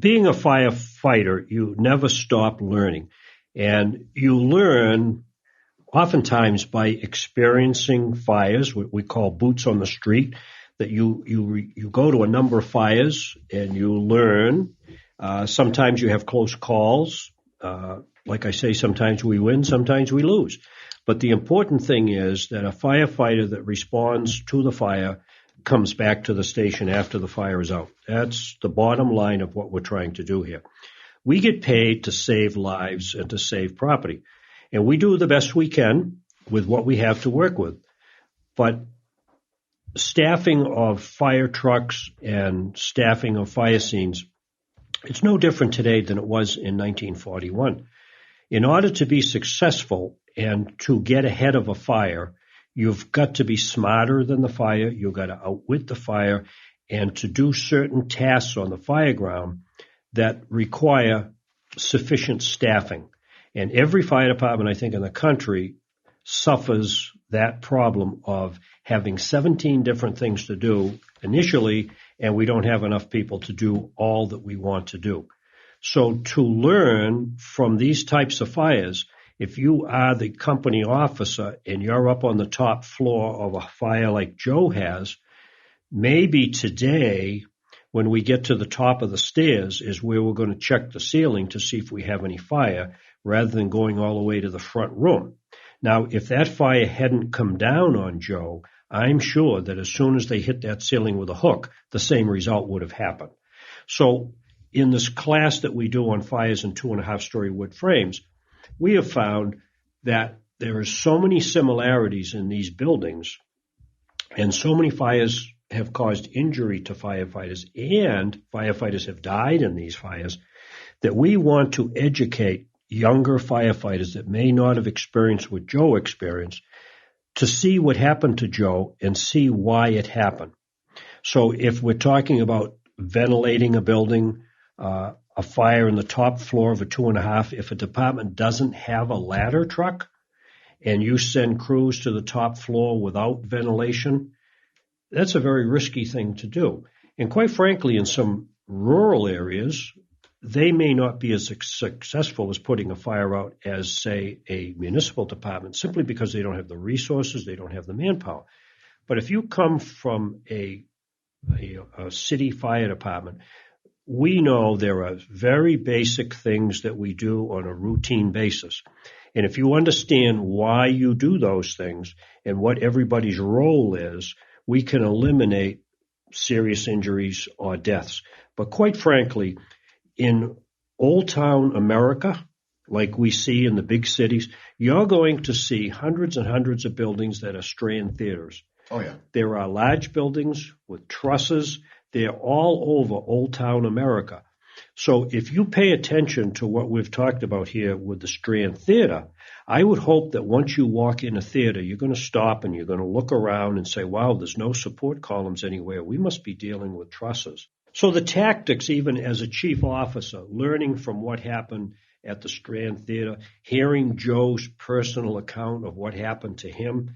being a firefighter, you never stop learning. And you learn oftentimes by experiencing fires, what we call boots on the street, that you go to a number of fires and you learn. Sometimes you have close calls. Like I say, sometimes we win, sometimes we lose. But the important thing is that a firefighter that responds to the fire comes back to the station after the fire is out. That's the bottom line of what we're trying to do here. We get paid to save lives and to save property. And we do the best we can with what we have to work with. But staffing of fire trucks and staffing of fire scenes, it's no different today than it was in 1941. In order to be successful and to get ahead of a fire, you've got to be smarter than the fire. You've got to outwit the fire and to do certain tasks on the fire ground that require sufficient staffing. And every fire department, I think, in the country suffers that problem of having 17 different things to do initially, and we don't have enough people to do all that we want to do. So to learn from these types of fires, if you are the company officer and you're up on the top floor of a fire like Joe has, maybe today when we get to the top of the stairs is where we're going to check the ceiling to see if we have any fire rather than going all the way to the front room. Now, if that fire hadn't come down on Joe, I'm sure that as soon as they hit that ceiling with a hook, the same result would have happened. So in this class that we do on fires in 2.5-story wood frames, we have found that there are so many similarities in these buildings and so many fires have caused injury to firefighters and firefighters have died in these fires that we want to educate younger firefighters that may not have experienced what Joe experienced to see what happened to Joe and see why it happened. So if we're talking about ventilating a building, a fire in the top floor of a 2.5, if a department doesn't have a ladder truck and you send crews to the top floor without ventilation, that's a very risky thing to do. And quite frankly, in some rural areas, they may not be as successful as putting a fire out as, say, a municipal department simply because they don't have the resources, they don't have the manpower. But if you come from a city fire department, we know there are very basic things that we do on a routine basis. And if you understand why you do those things and what everybody's role is, we can eliminate serious injuries or deaths. But quite frankly, in Old Town America, like we see in the big cities, you're going to see hundreds and hundreds of buildings that are Strand theaters. Oh, yeah. There are large buildings with trusses. They're all over Old Town America. So if you pay attention to what we've talked about here with the Strand Theater, I would hope that once you walk in a theater, you're going to stop and you're going to look around and say, wow, there's no support columns anywhere. We must be dealing with trusses. So the tactics, even as a chief officer, learning from what happened at the Strand Theater, hearing Joe's personal account of what happened to him,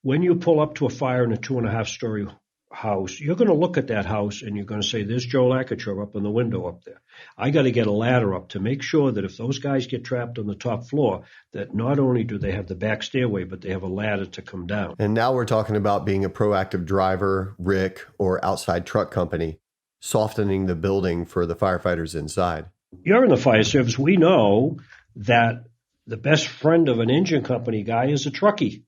when you pull up to a fire in a 2.5-story house, you're going to look at that house and you're going to say, there's Joe LaCouture up in the window up there. I got to get a ladder up to make sure that if those guys get trapped on the top floor, that not only do they have the back stairway, but they have a ladder to come down. And now we're talking about being a proactive driver, RIC, or outside truck company, softening the building for the firefighters inside. You're in the fire service. We know that the best friend of an engine company guy is a truckie.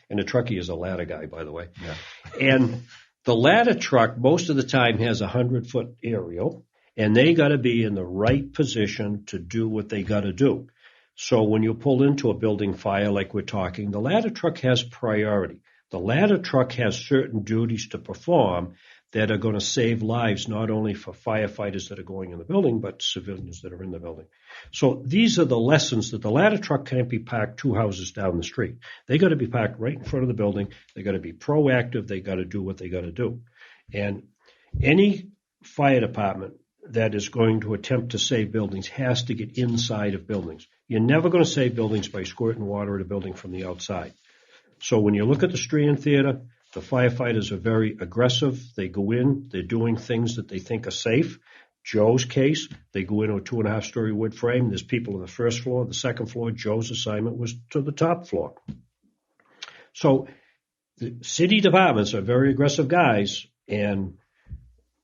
And a truckie is a ladder guy, by the way. Yeah. And the ladder truck most of the time has a 100-foot aerial, and they got to be in the right position to do what they got to do. So when you pull into a building fire like we're talking, the ladder truck has priority. The ladder truck has certain duties to perform that are going to save lives, not only for firefighters that are going in the building, but civilians that are in the building. So these are the lessons that the ladder truck can't be parked 2 houses down the street. They got to be parked right in front of the building. They got to be proactive. They got to do what they got to do. And any fire department that is going to attempt to save buildings has to get inside of buildings. You're never going to save buildings by squirting water at a building from the outside. So when you look at the Strand Theater, the firefighters are very aggressive. They go in, they're doing things that they think are safe. Joe's case, they go into a 2.5-story wood frame. There's people on the first floor, the second floor. Joe's assignment was to the top floor. So the city departments are very aggressive guys. And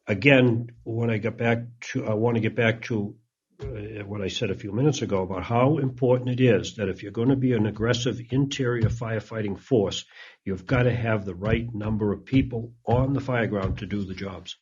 again, when I want to get back to what I said a few minutes ago about how important it is that if you're going to be an aggressive interior firefighting force, you've got to have the right number of people on the fire ground to do the jobs.